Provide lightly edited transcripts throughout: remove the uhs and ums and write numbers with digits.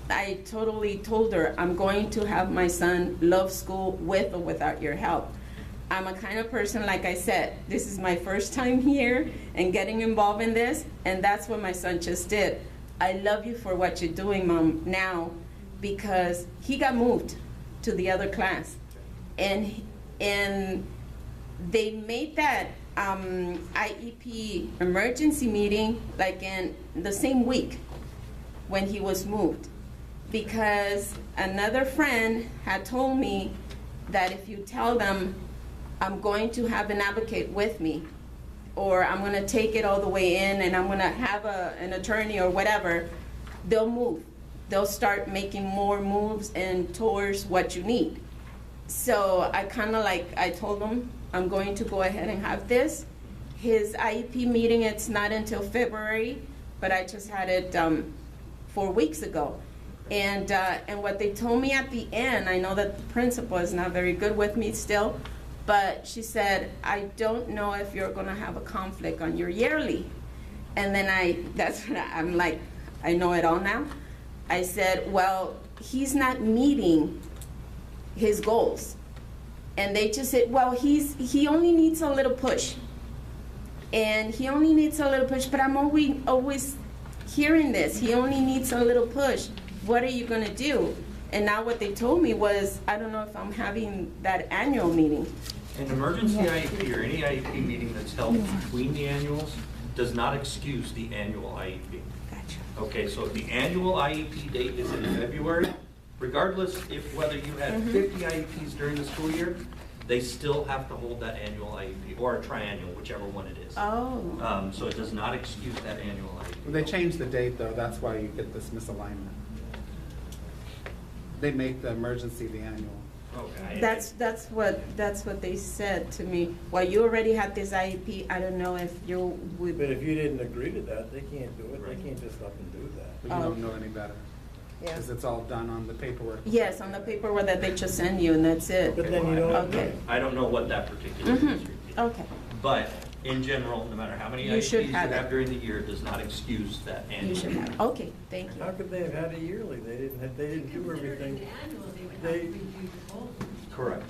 I totally told her, I'm going to have my son love school with or without your help. I'm a kind of person, like I said, this is my first time here and getting involved in this, and that's what my son just did. I love you for what you're doing, Mom, now, because he got moved to the other class. And they made that IEP emergency meeting like in the same week when he was moved, because another friend had told me that if you tell them I'm going to have an advocate with me, or I'm going to take it all the way in and I'm going to have an attorney or whatever, they'll move. They'll start making more moves and towards what you need. So I kind of I told them, I'm going to go ahead and have this. His IEP meeting, it's not until February, but I just had it 4 weeks ago. And what they told me at the end, I know that the principal is not very good with me still, but she said, I don't know if you're gonna have a conflict on your yearly. And then I'm like, I know it all now. I said, well, he's not meeting his goals. And they just said, well, he only needs a little push. And he only needs a little push, but I'm always hearing this. He only needs a little push. What are you gonna do? And now what they told me was, I don't know if I'm having that annual meeting. An emergency IEP or any IEP meeting that's held between the annuals does not excuse the annual IEP. Gotcha. Okay, so if the annual IEP date is in February, regardless if whether you had 50 IEPs during the school year, they still have to hold that annual IEP, or a triennial, whichever one it is. Oh. So it does not excuse that annual IEP. Well, they changed the date, though. That's why you get this misalignment. They make the emergency the annual. Okay. That's what they said to me. Well, you already had this IEP. I don't know if you would. But if you didn't agree to that, they can't do it. They can't just up and do that. But you don't know any better. Because it's all done on the paperwork. Yes, on the paperwork that they just send you, and that's it. But then you don't. Okay. I don't know what that particular district is. Okay. But in general, no matter how many You should IEPs you have have it. during the year, does not excuse that annual. You should have it. Okay, thank you. How could they have had a yearly? They didn't do everything. They, Correct.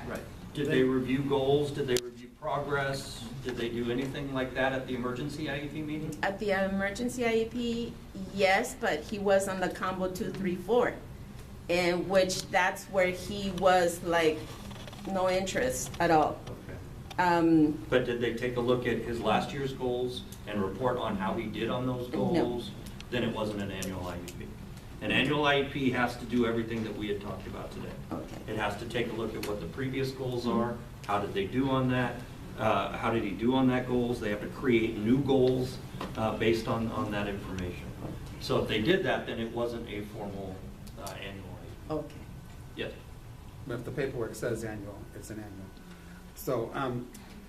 Right. Did they review goals? Did they review progress? Did they do anything like that at the emergency IEP meeting? At the emergency IEP, yes, but he was on the combo 2, 3, 4, in which that's where he was like no interest at all. Okay. But did they take a look at his last year's goals and report on how he did on those goals? Then it wasn't an annual IEP. An annual IEP has to do everything that we had talked about today. Okay. It has to take a look at what the previous goals are, how did they do on that, how did he do on that goals. They have to create new goals based on that information. So if they did that, then it wasn't a formal annual IEP. Okay. Yes. But if the paperwork says annual, it's an annual. So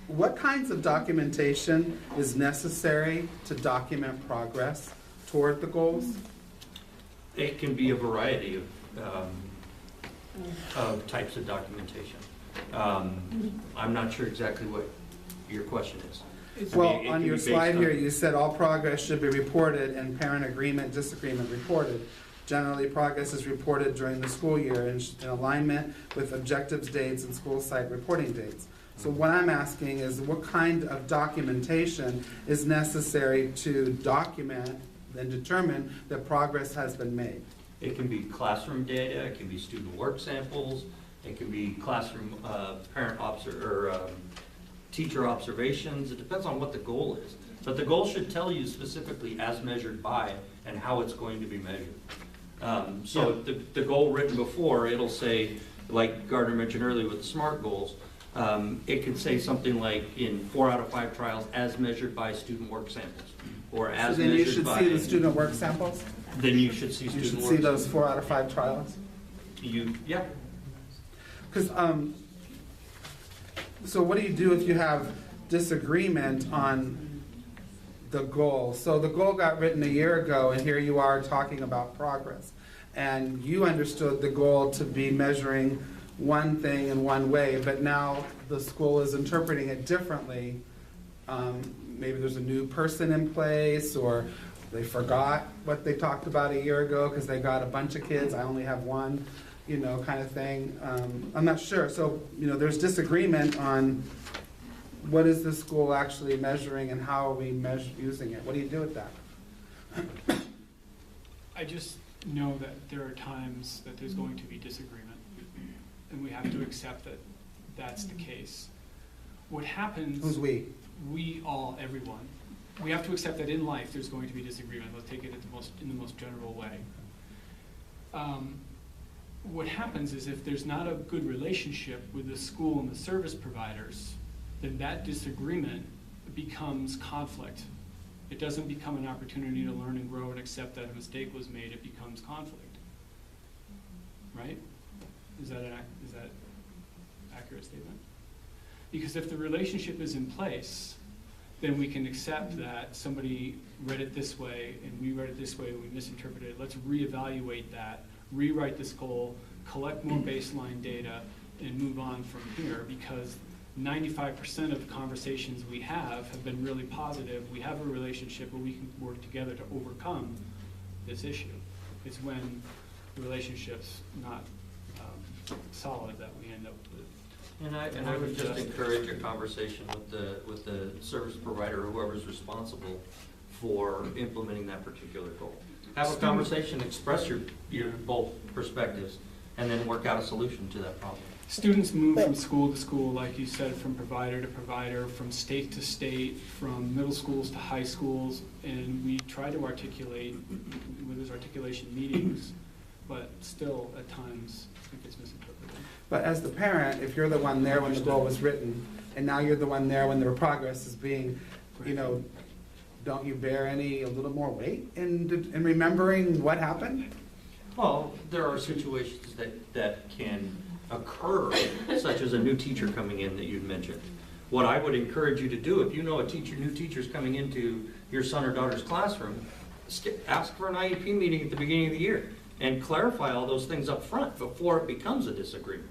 what kinds of documentation is necessary to document progress toward the goals? It can be a variety of types of documentation. I'm not sure exactly what your question is. Well, I mean, it on can your be based slide on- here, you said all progress should be reported and parent agreement, disagreement reported. Generally, progress is reported during the school year in alignment with objectives, dates, and school site reporting dates. So what I'm asking is what kind of documentation is necessary to document and determine that progress has been made? It can be classroom data, it can be student work samples, it can be classroom teacher observations. It depends on what the goal is. But the goal should tell you specifically as measured by and how it's going to be measured. So the goal written before, it'll say, like Gardner mentioned earlier with the SMART goals, it could say something like in 4 out of 5 trials as measured by student work samples, or as So then you measured should by. see the student work samples? Then you should see You student should work. see those 4 out of 5 trials? Yeah. Because, so what do you do if you have disagreement on the goal? So the goal got written a year ago, and here you are talking about progress. And you understood the goal to be measuring one thing in one way, but now the school is interpreting it differently. Maybe there's a new person in place, or they forgot what they talked about a year ago because they got a bunch of kids, I only have one, you know, kind of thing. I'm not sure. So, you know, there's disagreement on what is the school actually measuring and how are we using it? What do you do with that? I just know that there are times that there's going to be disagreement, and we have to accept that that's the case. What happens... Who's we? We all, everyone. We have to accept that in life there's going to be disagreement. Let's take it in the most general way. What happens is if there's not a good relationship with the school and the service providers, then that disagreement becomes conflict. It doesn't become an opportunity to learn and grow and accept that a mistake was made. It becomes conflict. Right? Is that an accurate statement? Because if the relationship is in place, then we can accept that somebody read it this way and we read it this way and we misinterpreted it. Let's reevaluate that, rewrite this goal, collect more baseline data, and move on from here, because 95% of conversations we have been really positive. We have a relationship where we can work together to overcome this issue. It's when the relationship's not solid that we end up with. And I would just encourage a conversation with the service provider, whoever's responsible for implementing that particular goal. Have a conversation, express your both perspectives, and then work out a solution to that problem. Students move from school to school, like you said, from provider to provider, from state to state, from middle schools to high schools, and we try to articulate with those articulation meetings, but still at times it gets misinterpreted. But as the parent, if you're the one there when the goal was written, and now you're the one there when the progress is being, you know, don't you bear a little more weight in remembering what happened? Well, there are situations that can occur, such as a new teacher coming in that you'd mentioned. What I would encourage you to do, if you know new teacher's coming into your son or daughter's classroom, ask for an IEP meeting at the beginning of the year and clarify all those things up front before it becomes a disagreement.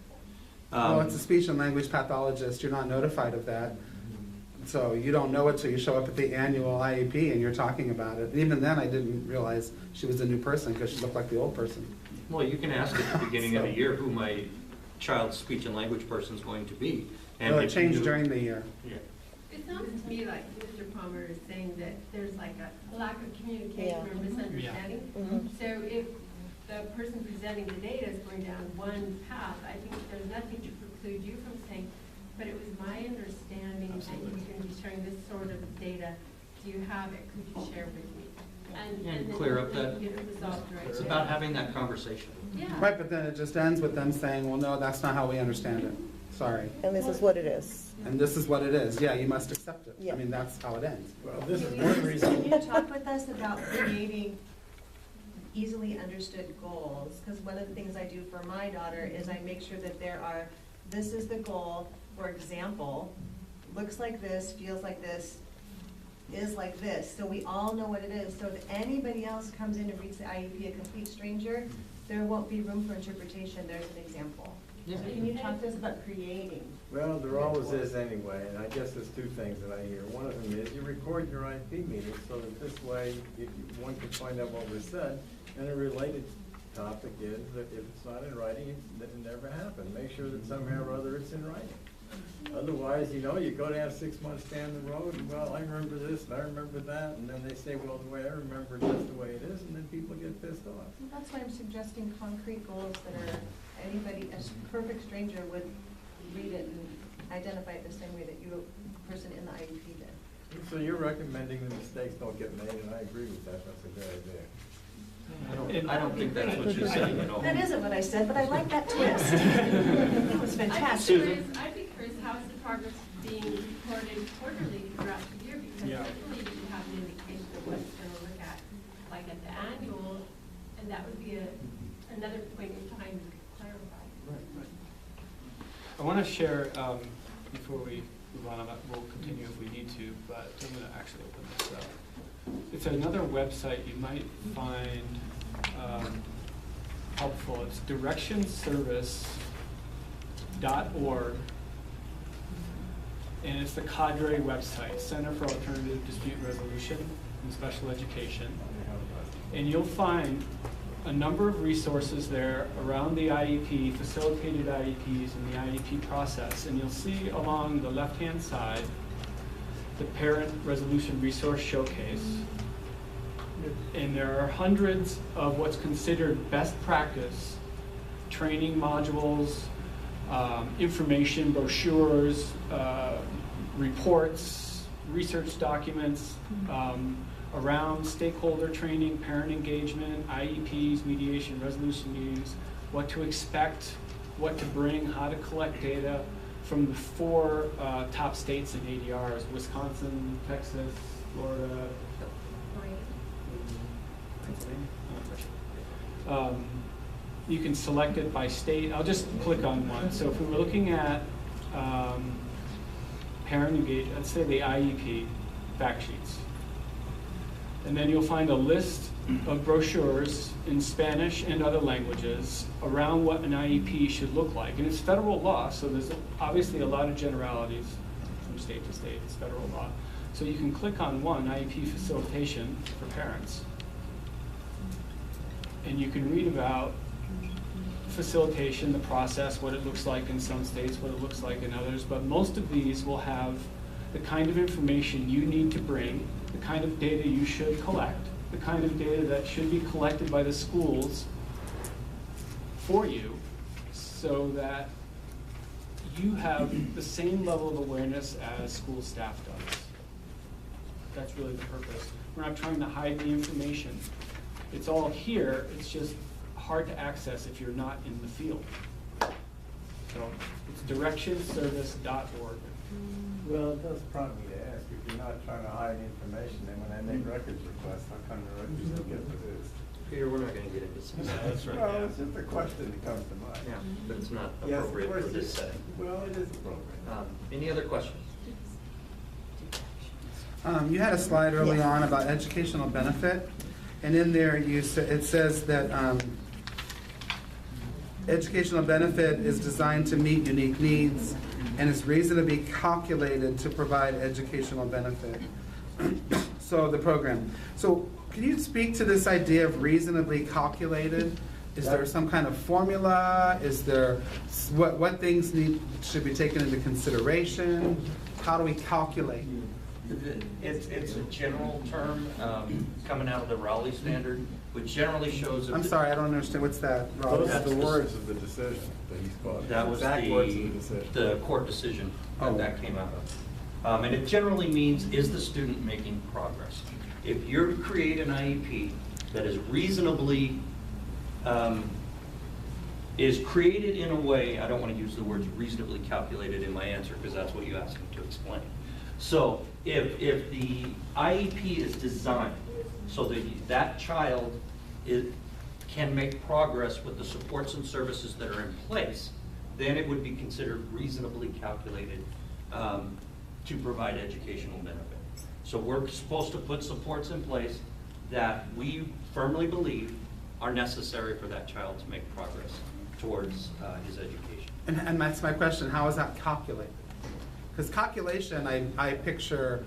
Well, it's a speech and language pathologist. You're not notified of that. So you don't know it till you show up at the annual IEP and you're talking about it. Even then, I didn't realize she was a new person because she looked like the old person. Well, you can ask at the beginning of the year who my child's speech and language person is going to be. And Well, it if you changed do- the year. Yeah. It sounds to me like Mr. Palmer is saying that there's like a lack of communication Yeah. or misunderstanding. Mhm. So if the person presenting the data is going down one path, I think there's nothing to preclude you from saying, but it was my understanding that you were going to be sharing this sort of data. Do you have it? Could you share with me? And then clear up hopefully that- get it resolved right It's there. about having that conversation. Yeah. Right, but then it just ends with them saying, well, no, that's not how we understand it. Sorry. And this is what it is. And this is what it is. Yeah, you must accept it. Yeah. I mean, that's how it ends. Well, this is one reason. Can you talk with us about creating easily understood goals? Because one of the things I do for my daughter is I make sure that this is the goal, for example, looks like this, feels like this, is like this. So we all know what it is. So if anybody else comes in and reads the IEP, a complete stranger, there won't be room for interpretation. There's an example. Yeah. So can you talk to us about creating? Well, there always is anyway, and I guess there's two things that I hear. One of them is you record your IP meeting so that this way one can find out what was said. And a related topic is that if it's not in writing, it never happened. Make sure that somehow or other it's in writing. Otherwise, you go down 6 months down the road, and well, I remember this, and I remember that, and then they say, well, the way I remember it is the way it is, and then people get pissed off. Well, that's why I'm suggesting concrete goals that are, anybody, a perfect stranger would read it and identify it the same way that you, a person in the IEP did. So you're recommending the mistakes don't get made, and I agree with that. That's a good idea. I don't think that's what you're saying at all. That isn't what I said, but I like that twist. That was fantastic. I'd be curious, how is the progress being reported quarterly throughout the year? Because Yeah. certainly you have an indication of what it's going to look at, like at the annual, and that would be another point in time you could clarify. I want to share, before we move on, we'll continue if we need to, but I'm going to actually open this up. It's another website you might find helpful. It's directionservice.org, and it's the Cadre website, Center for Alternative Dispute Resolution in Special Education. And you'll find a number of resources there around the IEP, facilitated IEPs and the IEP process. And you'll see along the left-hand side, the Parent Resolution Resource Showcase. And there are hundreds of what's considered best practice training modules, information brochures, reports, research documents around stakeholder training, parent engagement, IEPs, mediation, resolution meetings, what to expect, what to bring, how to collect data from the 4 top states in ADRs, Wisconsin, Texas, Florida, you can select it by state. I'll just click on one. So if we were looking at parent engagement, let's say the IEP fact sheets. And then you'll find a list of brochures in Spanish and other languages around what an IEP should look like. And it's federal law, so there's obviously a lot of generalities from state to state. It's federal law. So you can click on one, IEP facilitation for parents. And you can read about facilitation, the process, what it looks like in some states, what it looks like in others. But most of these will have the kind of information you need to bring, the kind of data you should collect, the kind of data that should be collected by the schools for you, so that you have the same level of awareness as school staff does. That's really the purpose. We're not trying to hide the information. It's all here, it's just hard to access if you're not in the field. So it's directionservice.org. Well, it does prompt me to ask, if you're not trying to hide information, then when I make records requests, how come the records don't get produced? Peter, we're not gonna get into specifics right Well, now. it's just a question that comes to mind. Yeah, but it's not Yes, of appropriate course for this it is. setting. Well, it is appropriate. Any other questions? You had a slide early on about educational benefit, and in there it says that educational benefit is designed to meet unique needs and is reasonably calculated to provide educational benefit. So the program. So can you speak to this idea of reasonably calculated? Is there some kind of formula? Is there, what things should be taken into consideration? How do we calculate? It's a general term coming out of the Raleigh Standard, which generally shows. I'm sorry, I don't understand. What's that, Rob? Those are the words of the decision that he's quoting. That was Exact words of the decision. the court decision Oh. that came out of. And it generally means, is the student making progress? If you create an IEP that is reasonably, is created in a way, I don't want to use the words reasonably calculated in my answer because that's what you asked me to explain. So if the IEP is designed so that that child can make progress with the supports and services that are in place, then it would be considered reasonably calculated to provide educational benefit. So we're supposed to put supports in place that we firmly believe are necessary for that child to make progress towards his education. And that's my question, how is that calculated? Because calculation, I picture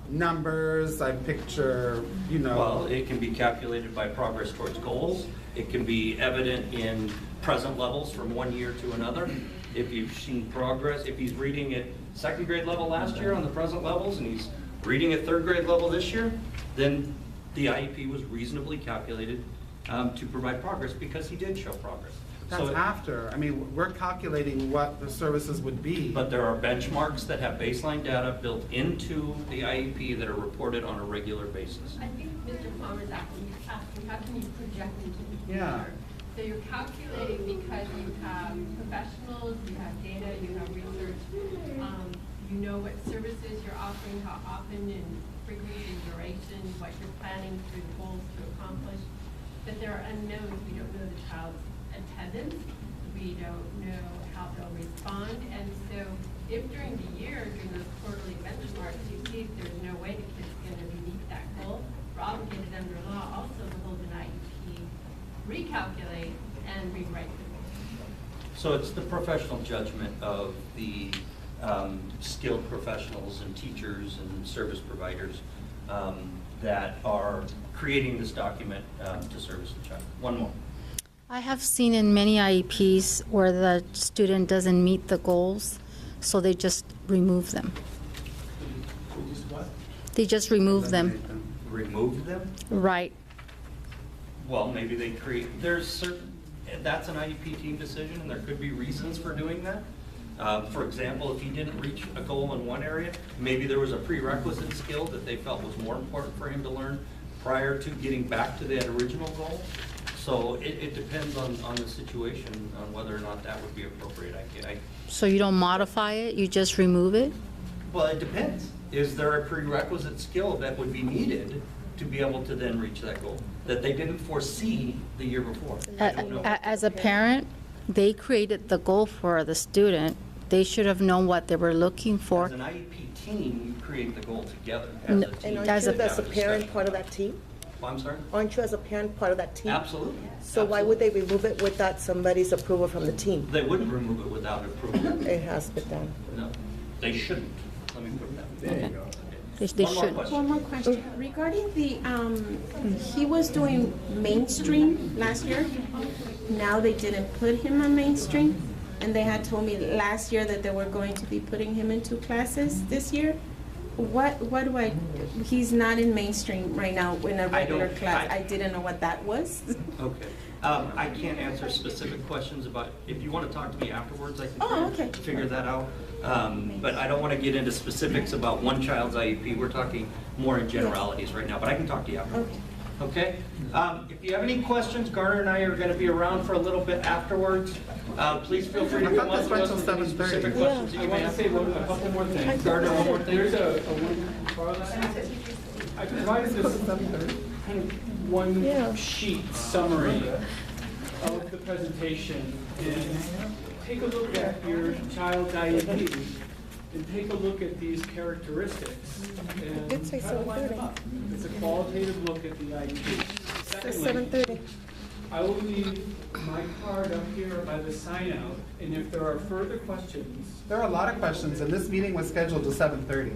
numbers, I picture, Well, it can be calculated by progress towards goals. It can be evident in present levels from one year to another. If you've seen progress, if he's reading at second grade level last year on the present levels and he's reading at third grade level this year, then the IEP was reasonably calculated to provide progress because he did show progress. that's So- after. I mean, we're calculating what the services would be. But there are benchmarks that have baseline data built into the IEP that are reported on a regular basis. I think Mr. Palmer's asking, how can you project into the future? Yeah. So you're calculating because you have professionals, you have data, you have research, you know what services you're offering, how often and frequency, duration, what you're planning through the goals to accomplish. But there are unknowns. We don't know the child's attendance. We don't know how they'll respond. And so if during the year, during those quarterly benchmarks, you see there's no way the kid's going to meet that goal, we're obligated under law also to hold an IEP, recalculate, and rewrite the goal. So it's the professional judgment of the skilled professionals and teachers and service providers that are creating this document to service the child. One more. I have seen in many IEPs where the student doesn't meet the goals, so they just remove them. We just what? They just remove them. Remove them? Right. Well, maybe they create, there's certain, that's an IEP team decision, and there could be reasons for doing that. For example, if he didn't reach a goal in one area, maybe there was a prerequisite skill that they felt was more important for him to learn prior to getting back to that original goal. So it depends on the situation, on whether or not that would be appropriate. So you don't modify it, you just remove it? Well, it depends. Is there a prerequisite skill that would be needed to be able to then reach that goal that they didn't foresee the year before? I don't know. As a parent, they created the goal for the student. They should have known what they were looking for. As an IEP team, you create the goal together No, as a team. And As aren't a- you, as a parent, part of that team? I'm sorry? Aren't you, as a parent, part of that team? Absolutely. So why would they remove it without somebody's approval from the team? They wouldn't remove it without approval. It has been done. No, they shouldn't. Let me put it that way. There you go. They One more should. question. One more question. Regarding the, he was doing mainstream last year. Now they didn't put him on mainstream. And they had told me last year that they were going to be putting him into classes this year. What do I, he's not in mainstream right now in a regular class. I didn't know what that was. Okay. I can't answer specific questions about, if you want to talk to me afterwards, I can Oh, try okay. to figure that out. But I don't want to get into specifics about one child's IEP. We're talking more in generalities right now, but I can talk to you afterwards. Okay? If you have any questions, Garner and I are going to be around for a little bit afterwards. Please feel free to I thought come up this to went us till with any 7:30. specific questions that I you may want to have. say a couple more things. Gardner, one more thing. There's I provided this kind of one sheet summary of the presentation. And take a look at your child's IEP and take a look at these characteristics and did say try to line them 7:30. up. It's a qualitative look at the IEP. It's Secondly, 7:30. I will leave my card up here by the sign out, and if there are further questions, There are a lot of questions, and this meeting was scheduled to 7:30.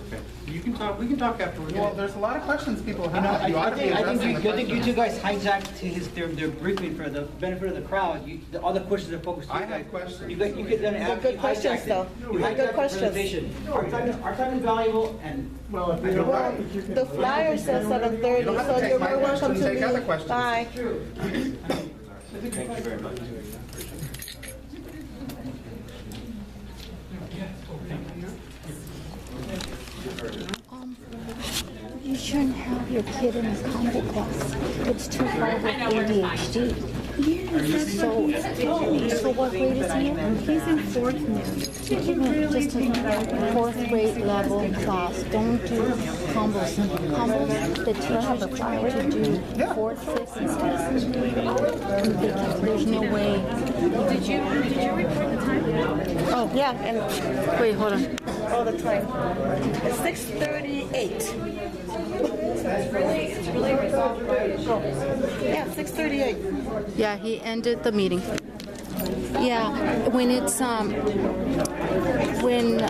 Okay. You can talk, we can talk afterwards. Well, there's a lot of questions people You know, have. You ought to be I addressing the think you two questions. guys hijacked their briefing for the benefit of the crowd. All the questions are focused to you I guys. have questions. You could then They're have. good you questions, hijacked it. though. You They're hijacked good the questions. presentation. Our time is valuable, and Well, you're right. The flyer says 7:30, You don't have to so take you're my very welcome questions, to take other leave. questions. Bye. Thank you very much. You shouldn't have your kid in a combo class. It's too hard with ADHD. Yes, so what grade is he in? He's in fourth now. Just a fourth grade level class. Don't do combos. Combos, the teacher's required to do fourth, fifth, and sixth. There's no way. Did you report the time? Oh, yeah, and, wait, hold on. All the time. It's 6:38. It's really resolved by Yeah, 6:38. Yeah, he ended the meeting. Yeah, when it's, when